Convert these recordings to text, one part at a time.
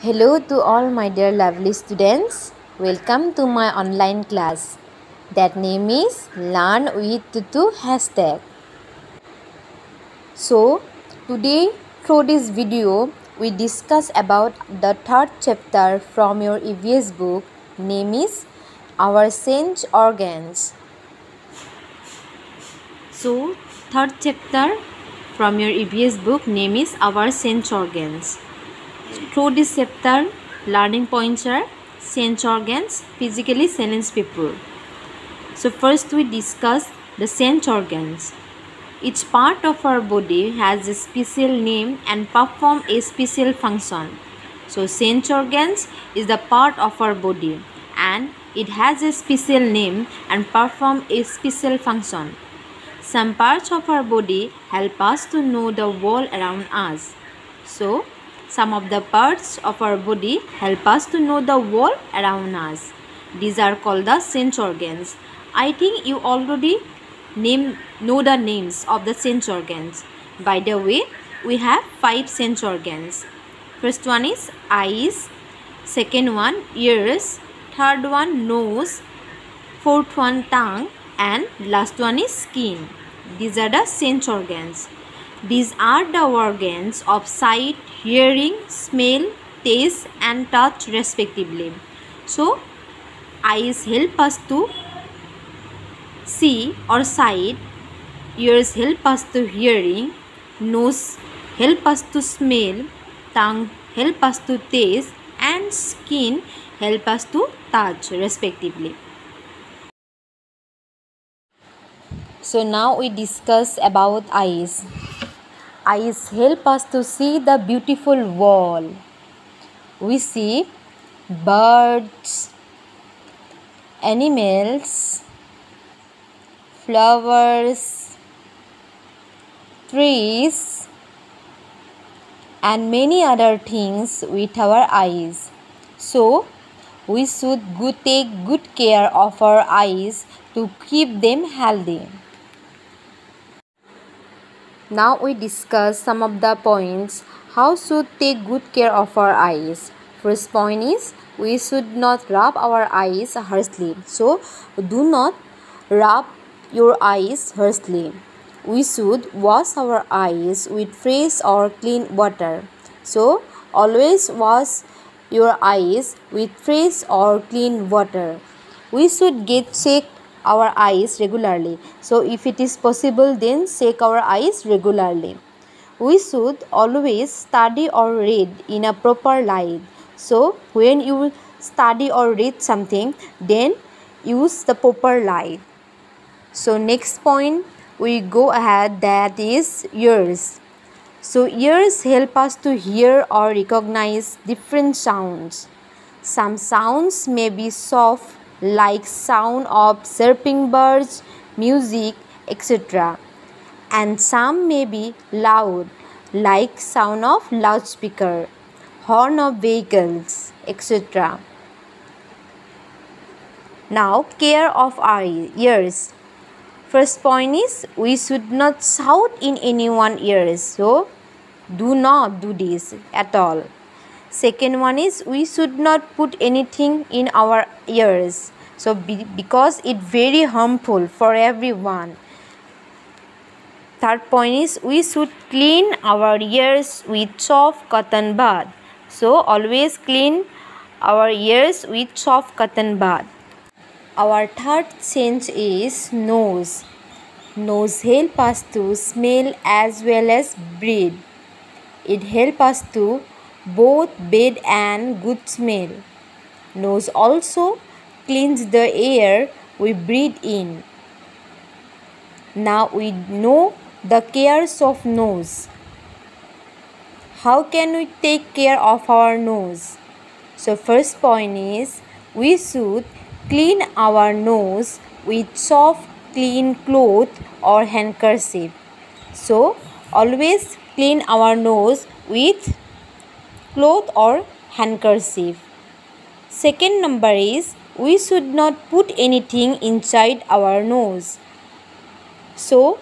Hello to all my dear lovely students. Welcome to my online class. That name is Learn with Tutu hashtag. So today through this video we discuss about the third chapter from your EVS book, name is Our Sense Organs. So third chapter from your EVS book, name is Our Sense Organs. Through this chapter, learning points are sense organs, physically challenged people. So first we discuss the sense organs. Each part of our body has a special name and perform a special function. So sense organs is the part of our body and it has a special name and perform a special function. Some parts of our body help us to know the world around us. So some of the parts of our body help us to know the world around us. These are called the sense organs. I think you already know the names of the sense organs. By the way, we have 5 sense organs. First one is eyes, second one ears, third one nose, fourth one tongue, and last one is skin. These are the sense organs. These are the organs of sight, hearing, smell, taste and touch respectively. So, eyes help us to see or sight, ears help us to hearing, nose help us to smell, tongue help us to taste and skin help us to touch respectively. So now we discuss about eyes. Eyes help us to see the beautiful world. We see birds, animals, flowers, trees, and many other things with our eyes. So, we should take good care of our eyes to keep them healthy. Now we discuss some of the points how should take good care of our eyes. First point is we should not rub our eyes harshly. So do not rub your eyes harshly. We should wash our eyes with fresh or clean water. So always wash your eyes with fresh or clean water. We should check our eyes regularly. So if it is possible, then check our eyes regularly. We should always study or read in a proper light. So when you study or read something, then use the proper light. So next point we go ahead, that is ears. So ears help us to hear or recognize different sounds. Some sounds may be soft like sound of chirping birds, music, etc. And some may be loud like sound of loudspeaker, horn of vehicles, etc. Now care of our ears. First point is we should not shout in anyone's ears. So do not do this at all. Second one is we should not put anything in our ears. So because it's very harmful for everyone. Third point is we should clean our ears with soft cotton bud. So always clean our ears with soft cotton bud. Our third sense is nose. Nose helps us to smell as well as breathe. It helps us to both bad and good smell. Nose also cleans the air we breathe in. Now we know the cares of nose. How can we take care of our nose? So first point is we should clean our nose with soft clean cloth or handkerchief. So always clean our nose with cloth or handkerchief. Second number is we should not put anything inside our nose. So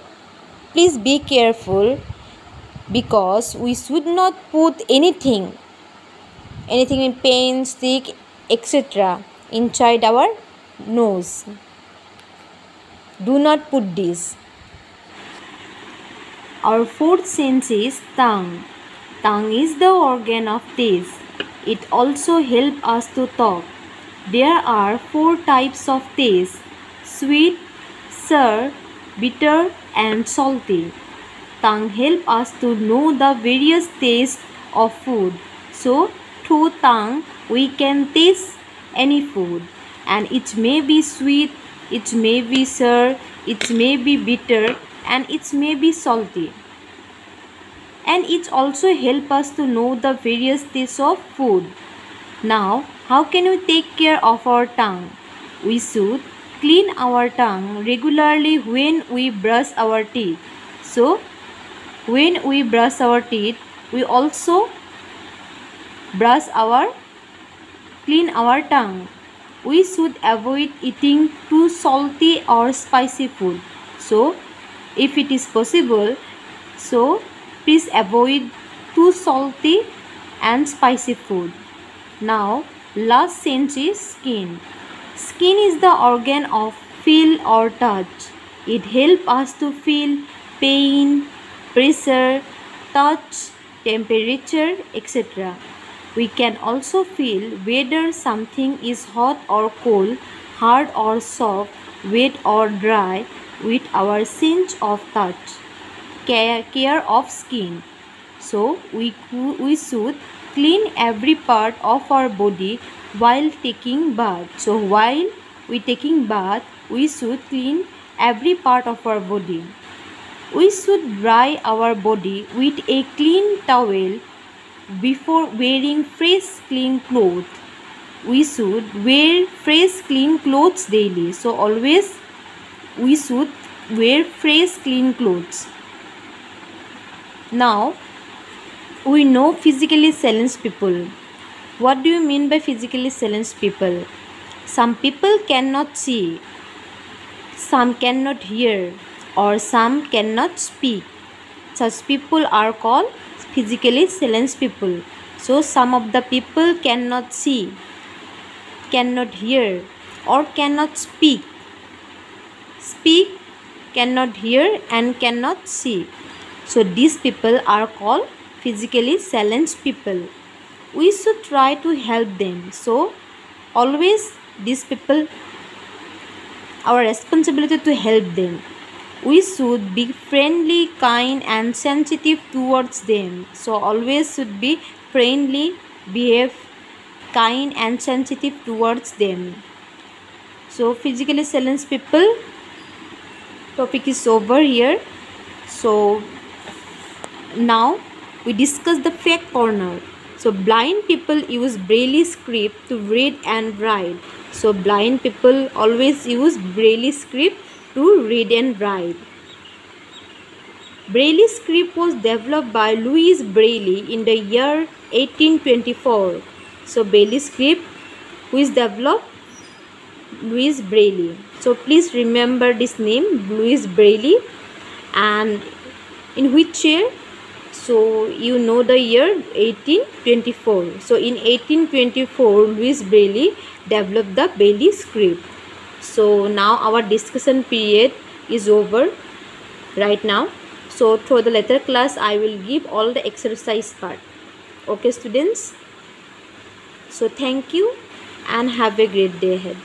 please be careful because we should not put anything anything in pain, sick, etc. inside our nose. Do not put this. Our fourth sense is tongue. Tongue is the organ of taste. It also helps us to talk. There are 4 types of taste: sweet, sour, bitter, and salty. Tongue helps us to know the various tastes of food. So, through tongue, we can taste any food, and it may be sweet, it may be sour, it may be bitter, and it may be salty. And it also helps us to know the various tastes of food. Now, how can we take care of our tongue? We should clean our tongue regularly when we brush our teeth. So, when we brush our teeth, we also clean our tongue. We should avoid eating too salty or spicy food. So, if it is possible, please avoid too salty and spicy food. Now, last sense is skin. Skin is the organ of feel or touch. It helps us to feel pain, pressure, touch, temperature, etc. We can also feel whether something is hot or cold, hard or soft, wet or dry with our sense of touch. Care of skin. So we should clean every part of our body while taking bath. So while we taking bath, we should clean every part of our body. We should dry our body with a clean towel before wearing fresh clean clothes. We should wear fresh clean clothes daily. So always we should wear fresh clean clothes. Now we know physically challenged people. What do you mean by physically challenged people? Some people cannot see, some cannot hear, or some cannot speak. Such people are called physically challenged people. So some of the people cannot see, cannot hear, or cannot speak. Speak, cannot hear, and cannot see. So these people are called physically challenged people. We should try to help them. So always these people, our responsibility to help them. We should be friendly, kind, and sensitive towards them. So always should be friendly, behave kind and sensitive towards them. So physically challenged people topic is over here. So now we discuss the fact corner. So blind people use Braille script to read and write. So blind people always use Braille script to read and write. Braille script was developed by Louis Braille in the year 1824. So Braille script, who is developed? Louis Braille. So please remember this name, Louis Braille, and in which year? So you know the year 1824. So in 1824, Louis Braille developed the Braille script. So now our discussion period is over right now. So through the later class, I will give all the exercise part. Okay, students. So thank you and have a great day ahead.